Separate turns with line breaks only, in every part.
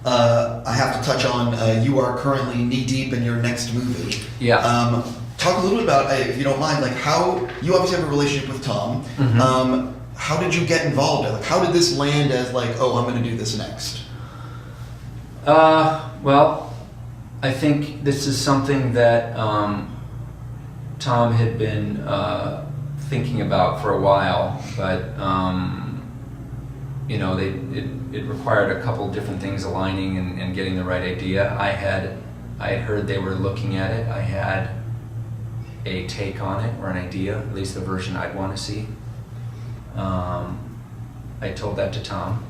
I have to touch on you are currently knee deep in your next movie.
Yeah.
Talk a little bit about, if you don't mind, like how you obviously have a relationship with Tom.
Mm-hmm.
How did you get involved? Like, how did this land as like, oh, I'm going to do this next?
Well, I think this is something that Tom had been thinking about for a while, but you know, it required a couple different things aligning and getting the right idea. I had heard they were looking at it. I had a take on it, or an idea, at least the version I'd want to see. I told that to Tom,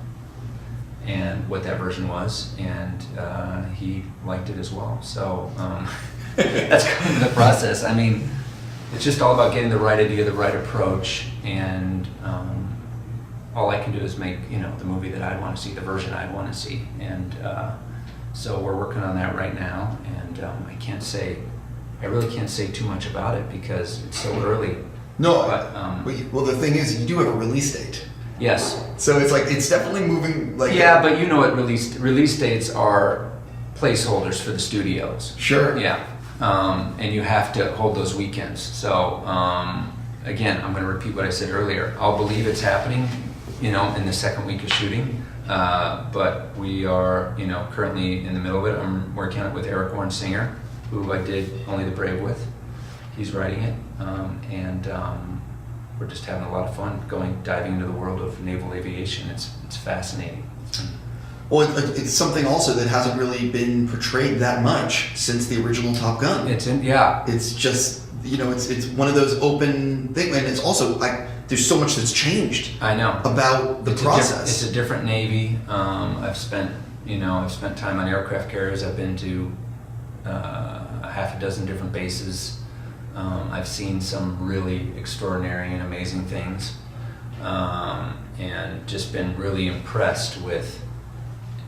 and what that version was, and he liked it as well. So that's kind of the process. I mean, it's just all about getting the right idea, the right approach, and all I can do is make, you know, the movie that I want to see, the version I want to see, and so we're working on that right now. And I really can't say too much about it because it's so early.
No,
but
well, the thing is, you do have a release date.
Yes.
So it's like, it's definitely moving. Like,
yeah, but you know what release dates are placeholders for the studios.
Sure.
Yeah. And you have to hold those weekends. So again, I'm going to repeat what I said earlier. I'll believe it's happening, you know, in the second week of shooting. But we are, you know, currently in the middle of it. I'm working on it with Eric Warren Singer, who I did Only the Brave with. He's writing it, and we're just having a lot of fun diving into the world of naval aviation. It's fascinating.
Well, it's something also that hasn't really been portrayed that much since the original Top Gun. It's just, you know, it's one of those open things, and it's also like there's so much that's changed.
I know
about the process.
It's a different Navy. I've spent time on aircraft carriers. I've been to a half a dozen different bases. I've seen some really extraordinary and amazing things, and just been really impressed with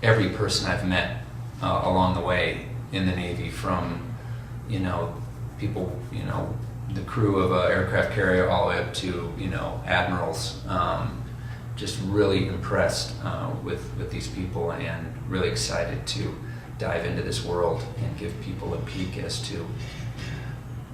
every person I've met along the way in the Navy, from, you know, people, you know, the crew of an aircraft carrier all the way up to, you know, admirals. Just really impressed with these people, and really excited to dive into this world and give people a peek as to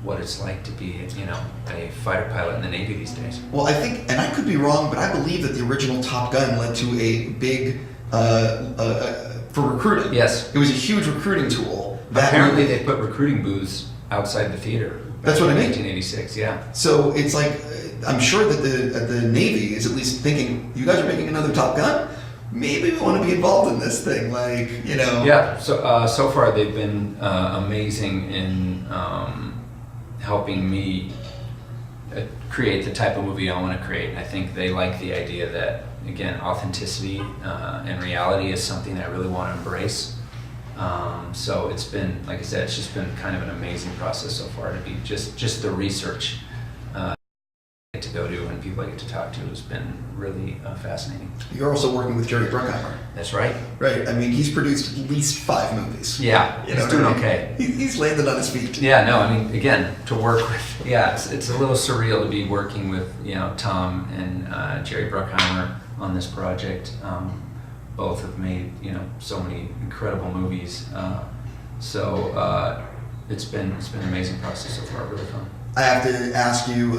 what it's like to be, you know, a fighter pilot in the Navy these days.
Well, I think, and I could be wrong, but I believe that the original Top Gun led to a big, for recruiting.
Yes.
It was a huge recruiting tool.
Apparently they put recruiting booths outside the theater.
That's what I mean.
1986, yeah.
So it's like, I'm sure that the Navy is at least thinking, you guys are making another Top Gun? Maybe we want to be involved in this thing, like, you know.
Yeah, so far they've been amazing in helping me create the type of movie I want to create. And I think they like the idea that, again, authenticity and reality is something that I really want to embrace. So it's been, like I said, it's just been kind of an amazing process so far to be just the research I get to go to and people I get to talk to has been really fascinating.
You're also working with Jerry Bruckheimer.
That's right.
Right. I mean, he's produced at least 5 movies.
Yeah,
you
he's
know
doing
what I mean?
okay.
He's landed on his feet.
Yeah, no, I mean, again, to work with, yeah, it's a little surreal to be working with, you know, Tom and Jerry Bruckheimer on this project. Both have made, you know, so many incredible movies. So it's been an amazing process so far, really fun.
I have to ask you,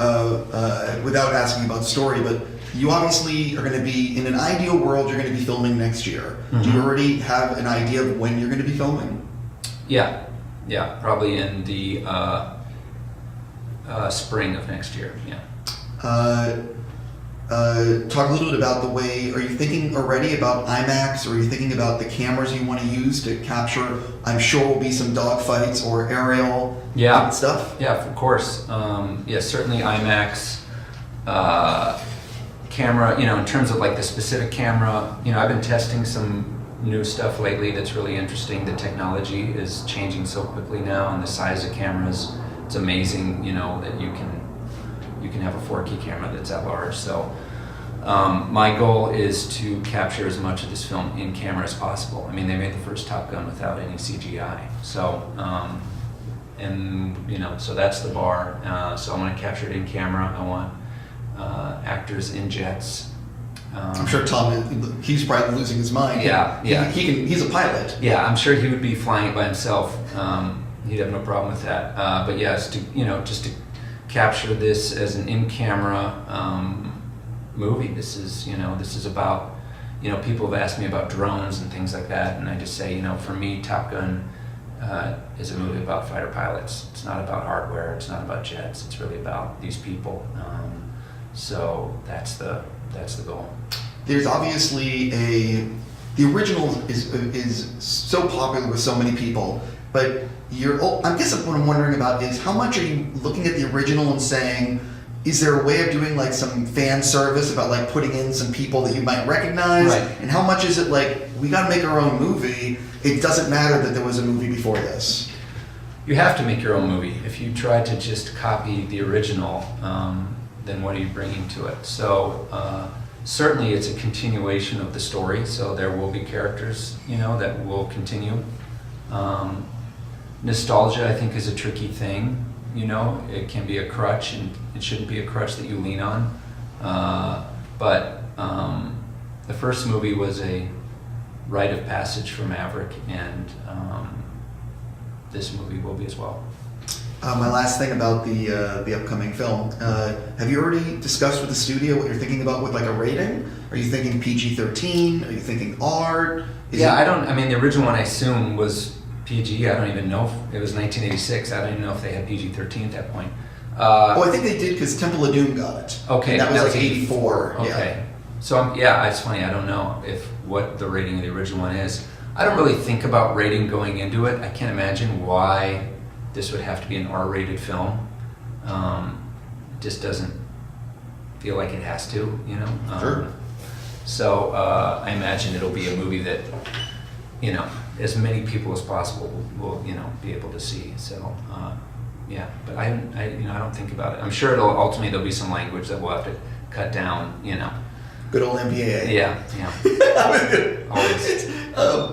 without asking about the story, but you obviously are going to be, in an ideal world, you're going to be filming next year. Mm-hmm. Do you already have an idea of when you're going to be filming?
Yeah, probably in the spring of next year, yeah.
Talk a little bit about the way, are you thinking already about IMAX, or are you thinking about the cameras you want to use to capture, I'm sure will be some dogfights or aerial stuff?
Yeah, of course. Certainly IMAX camera, you know, in terms of like the specific camera, you know, I've been testing some new stuff lately that's really interesting. The technology is changing so quickly now, and the size of cameras, it's amazing, you know, that you can have a 4K camera that's that large. So my goal is to capture as much of this film in camera as possible. I mean, they made the first Top Gun without any CGI. So, and you know, so that's the bar. So I want to capture it in camera. I want actors in jets.
I'm sure Tom, he's probably losing his mind.
Yeah, yeah.
He's a pilot.
Yeah, I'm sure he would be flying it by himself. He'd have no problem with that. But yeah, just to capture this as an in-camera movie. This is about, people have asked me about drones and things like that, and I just say, for me, Top Gun is a movie about fighter pilots. It's not about hardware. It's not about jets. It's really about these people. So that's the goal.
There's obviously the original is so popular with so many people, but I guess what I'm wondering about is how much are you looking at the original and saying, is there a way of doing like some fan service about like putting in some people that you might recognize?
Right.
And how much is it like, we got to make our own movie, it doesn't matter that there was a movie before this?
You have to make your own movie. If you try to just copy the original, then what are you bringing to it? So certainly it's a continuation of the story, so there will be characters, that will continue. Nostalgia, I think, is a tricky thing. It can be a crutch, and it shouldn't be a crutch that you lean on. But the first movie was a rite of passage for Maverick, and this movie will be as well.
My last thing about the upcoming film, have you already discussed with the studio what you're thinking about with like a rating? Are you thinking PG-13? Are you thinking R?
The original one I assume was PG. I don't even know if it was 1986. I don't even know if they had PG-13 at that point.
I think they did because Temple of Doom got it.
Okay.
And that was like 84.
Okay.
Yeah.
So it's funny. I don't know what the rating of the original one is. I don't really think about rating going into it. I can't imagine why this would have to be an R-rated film. It just doesn't feel like it has to,
Sure.
So I imagine it'll be a movie that, as many people as possible will be able to see. So but I don't think about it. I'm sure there'll be some language that we'll have to cut down.
Good old MPAA.
Yeah. Always.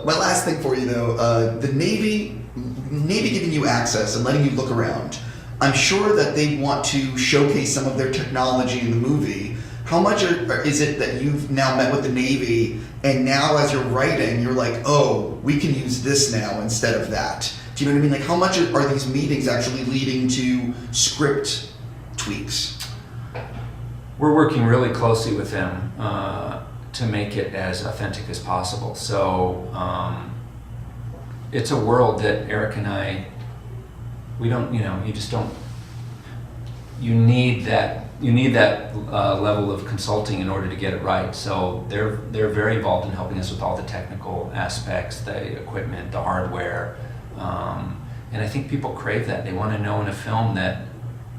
My last thing for you though, the Navy giving you access and letting you look around. I'm sure that they want to showcase some of their technology in the movie. How much is it that you've now met with the Navy, and now as you're writing, you're like, oh, we can use this now instead of that? Do you know what I mean? Like, how much are these meetings actually leading to script tweaks?
We're working really closely with them to make it as authentic as possible. So it's a world that Eric and I, we don't, you just don't, you need that level of consulting in order to get it right. So they're very involved in helping us with all the technical aspects, the equipment, the hardware, and I think people crave that. They want to know in a film that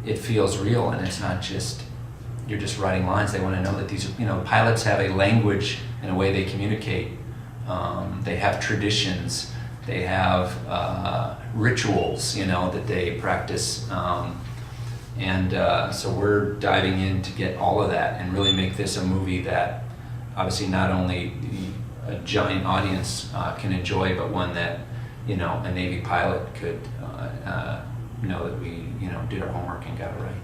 it feels real and it's not just you're just writing lines. They want to know that these, pilots have a language and a way they communicate. They have traditions. They have rituals, that they practice. So we're diving in to get all of that and really make this a movie that obviously not only a giant audience can enjoy, but one that, a Navy pilot could know that we, did our homework and got it right.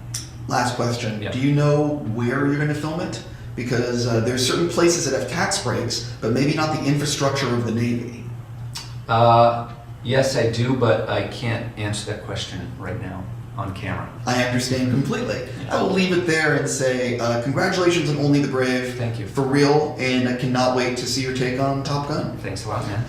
Last question.
Yep.
Do you know where you're going to film it? Because there's certain places that have tax breaks, but maybe not the infrastructure of the Navy.
Yes, I do, but I can't answer that question right now on camera.
I understand completely. I will leave it there and say congratulations on Only the Brave.
Thank you.
For real, and I cannot wait to see your take on Top Gun.
Thanks a lot, man.